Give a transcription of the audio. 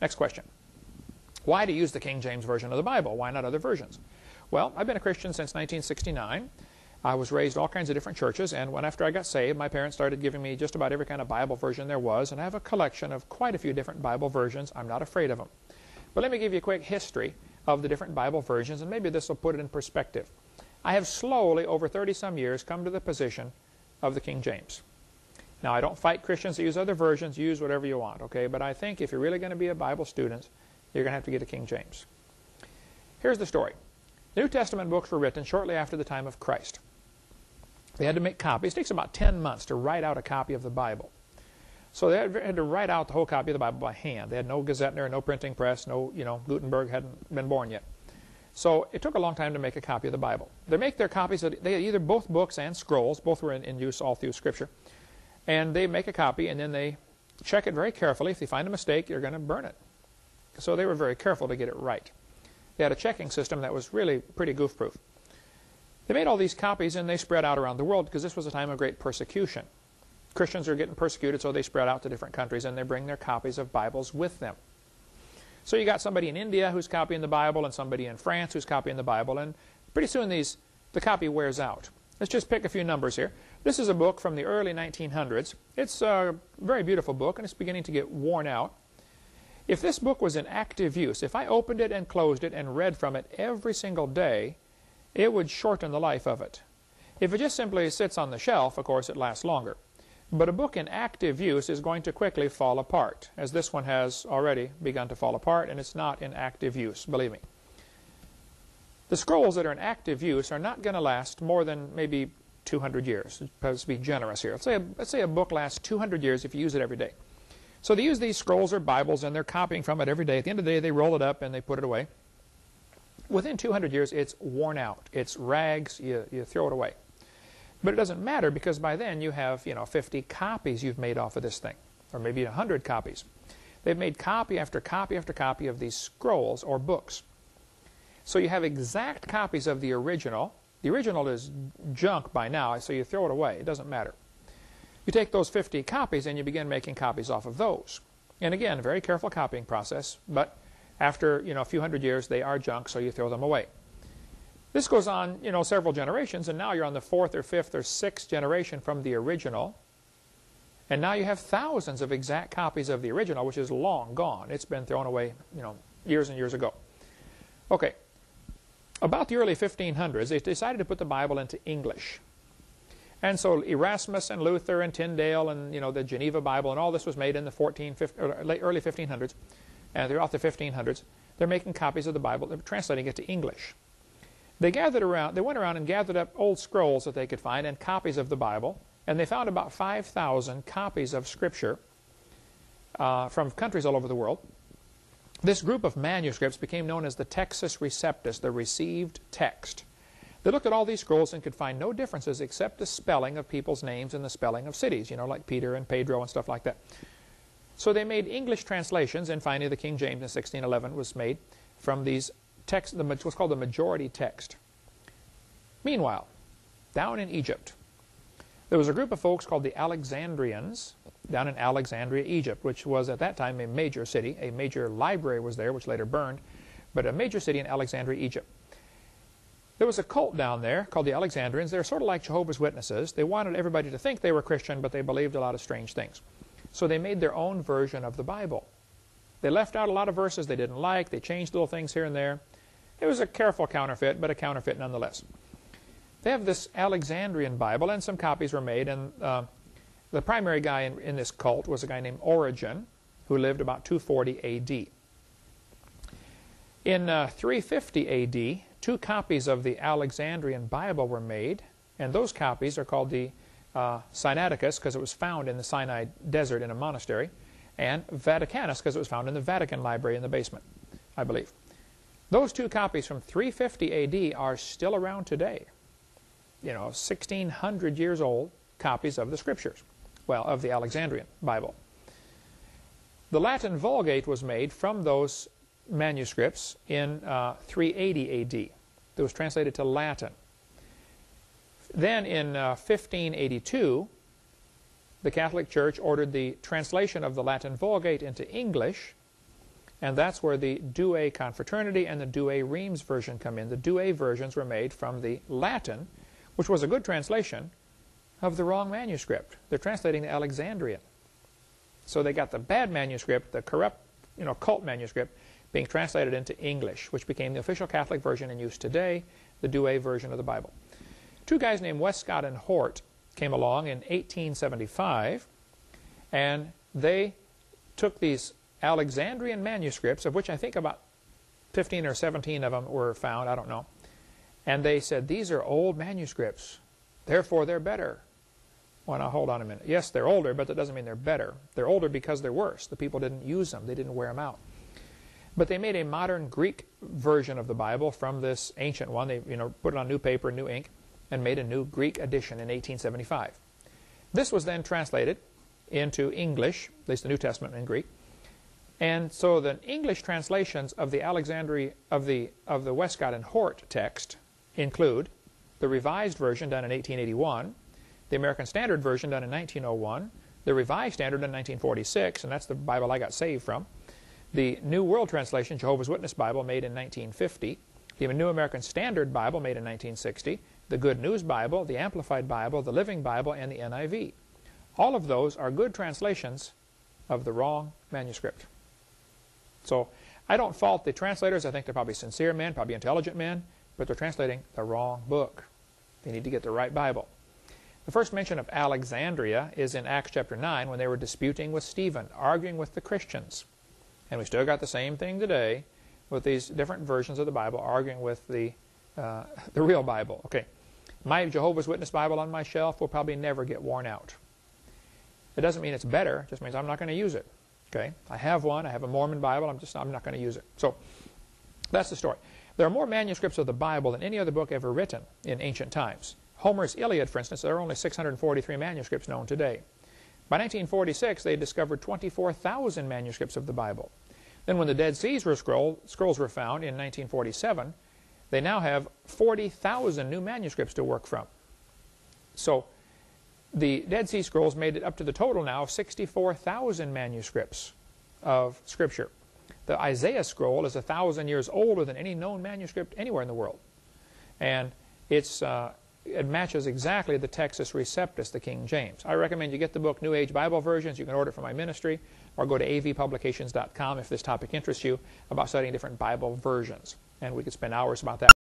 Next question. Why do you use the King James Version of the Bible? Why not other versions? Well, I've been a Christian since 1969. I was raised in all kinds of different churches, and after I got saved, my parents started giving me just about every kind of Bible version there was, and I have a collection of quite a few different Bible versions. I'm not afraid of them. But let me give you a quick history of the different Bible versions, and maybe this will put it in perspective. I have slowly, over 30-some years, come to the position of the King James. Now, I don't fight Christians that use other versions. Use whatever you want, okay? But I think if you're really going to be a Bible student, you're going to have to get a King James. Here's the story. The New Testament books were written shortly after the time of Christ. They had to make copies. It takes about 10 months to write out a copy of the Bible. So they had to write out the whole copy of the Bible by hand. They had no Gazettener, no printing press, no, Gutenberg hadn't been born yet. So it took a long time to make a copy of the Bible. They make their copies, they had either both books and scrolls, both were in use all through Scripture. And they make a copy, and then they check it very carefully. If they find a mistake, you're going to burn it. So they were very careful to get it right. They had a checking system that was really pretty goof-proof. They made all these copies, and they spread out around the world because this was a time of great persecution. Christians are getting persecuted, so they spread out to different countries, and they bring their copies of Bibles with them. So you got somebody in India who's copying the Bible, and somebody in France who's copying the Bible, and pretty soon the copy wears out. Let's just pick a few numbers here. This is a book from the early 1900s. It's a very beautiful book, and it's beginning to get worn out. If this book was in active use, if I opened it and closed it and read from it every single day, it would shorten the life of it. If it just simply sits on the shelf, of course, it lasts longer. But a book in active use is going to quickly fall apart, as this one has already begun to fall apart, and it's not in active use, believe me. The scrolls that are in active use are not going to last more than maybe 200 years. Let's be generous here. Let's say a book lasts 200 years if you use it every day. So they use these scrolls or Bibles, and they're copying from it every day. At the end of the day, they roll it up and they put it away. Within 200 years, it's worn out. It's rags. You throw it away. But it doesn't matter because by then you have 50 copies you've made off of this thing, or maybe 100 copies. They've made copy after copy after copy of these scrolls or books. So you have exact copies of the original. The original is junk by now, so you throw it away. It doesn't matter. You take those 50 copies and you begin making copies off of those. And again, a very careful copying process, but after a few hundred years, they are junk, so you throw them away. This goes on several generations, and now you're on the 4th or 5th or 6th generation from the original. And now you have thousands of exact copies of the original, which is long gone. It's been thrown away years and years ago. Okay. About the early 1500s, they decided to put the Bible into English. And so Erasmus and Luther and Tyndale and the Geneva Bible and all this was made in the early 1500s. And throughout the 1500s, they're making copies of the Bible. They're translating it to English. They went around and gathered up old scrolls that they could find and copies of the Bible, and they found about 5,000 copies of Scripture from countries all over the world. This group of manuscripts became known as the Textus Receptus, the received text. They looked at all these scrolls and could find no differences except the spelling of people's names and the spelling of cities, like Peter and Pedro and stuff like that. So they made English translations, and finally the King James in 1611 was made from these texts, what's called the majority text. Meanwhile, down in Egypt, there was a group of folks called the Alexandrians down in Alexandria, Egypt, which was at that time a major city. A major library was there, which later burned, but a major city in Alexandria, Egypt. There was a cult down there called the Alexandrians. They're sort of like Jehovah's Witnesses. They wanted everybody to think they were Christian, but they believed a lot of strange things. So they made their own version of the Bible. They left out a lot of verses they didn't like. They changed little things here and there. It was a careful counterfeit, but a counterfeit nonetheless. They have this Alexandrian Bible, and some copies were made. And the primary guy in this cult was a guy named Origen, who lived about 240 A.D. In 350 A.D., 2 copies of the Alexandrian Bible were made, and those copies are called the Sinaiticus, because it was found in the Sinai desert in a monastery, and Vaticanus, because it was found in the Vatican Library in the basement, I believe. Those 2 copies from 350 A.D. are still around today. 1,600 years old copies of the Scriptures, well, of the Alexandrian Bible. The Latin Vulgate was made from those manuscripts in 380 A.D. It was translated to Latin. Then in 1582, the Catholic Church ordered the translation of the Latin Vulgate into English, And that's where the Douay Confraternity and the Douay Rheims version come in. The Douay versions were made from the Latin, which was a good translation of the wrong manuscript. They're translating the Alexandrian. So they got the bad manuscript, the corrupt, cult manuscript, being translated into English, which became the official Catholic version in use today, the Douay version of the Bible. Two guys named Westcott and Hort came along in 1875, and they took these Alexandrian manuscripts, of which I think about 15 or 17 of them were found, I don't know, and they said, these are old manuscripts, therefore they're better. Well, now hold on a minute. Yes, they're older, but that doesn't mean they're better. They're older because they're worse. The people didn't use them. They didn't wear them out. But they made a modern Greek version of the Bible from this ancient one. They put it on new paper, new ink, and made a new Greek edition in 1875. This was then translated into English, at least the New Testament in Greek. And so the English translations of the of the Westcott and Hort text include the Revised Version done in 1881, the American Standard Version done in 1901, the Revised Standard in 1946, and that's the Bible I got saved from, the New World Translation, Jehovah's Witness Bible, made in 1950, the New American Standard Bible, made in 1960, the Good News Bible, the Amplified Bible, the Living Bible, and the NIV. All of those are good translations of the wrong manuscript. So I don't fault the translators. I think they're probably sincere men, probably intelligent men, but they're translating the wrong book. They need to get the right Bible. The first mention of Alexandria is in Acts chapter 9 when they were disputing with Stephen, arguing with the Christians. And we still got the same thing today with these different versions of the Bible, arguing with the real Bible. Okay, my Jehovah's Witness Bible on my shelf will probably never get worn out. It doesn't mean it's better, it just means I'm not going to use it. Okay, I have one, I have a Mormon Bible, I'm not going to use it. So that's the story. There are more manuscripts of the Bible than any other book ever written in ancient times. Homer's Iliad, for instance, there are only 643 manuscripts known today. By 1946, they discovered 24,000 manuscripts of the Bible. Then when the Dead Sea Scrolls were found in 1947, they now have 40,000 new manuscripts to work from. So the Dead Sea Scrolls made it up to the total now of 64,000 manuscripts of Scripture. The Isaiah Scroll is 1,000 years older than any known manuscript anywhere in the world. And it matches exactly the Textus Receptus, the King James. I recommend you get the book New Age Bible Versions. You can order it from my ministry, or go to avpublications.com if this topic interests you, about studying different Bible versions. And we could spend hours about that.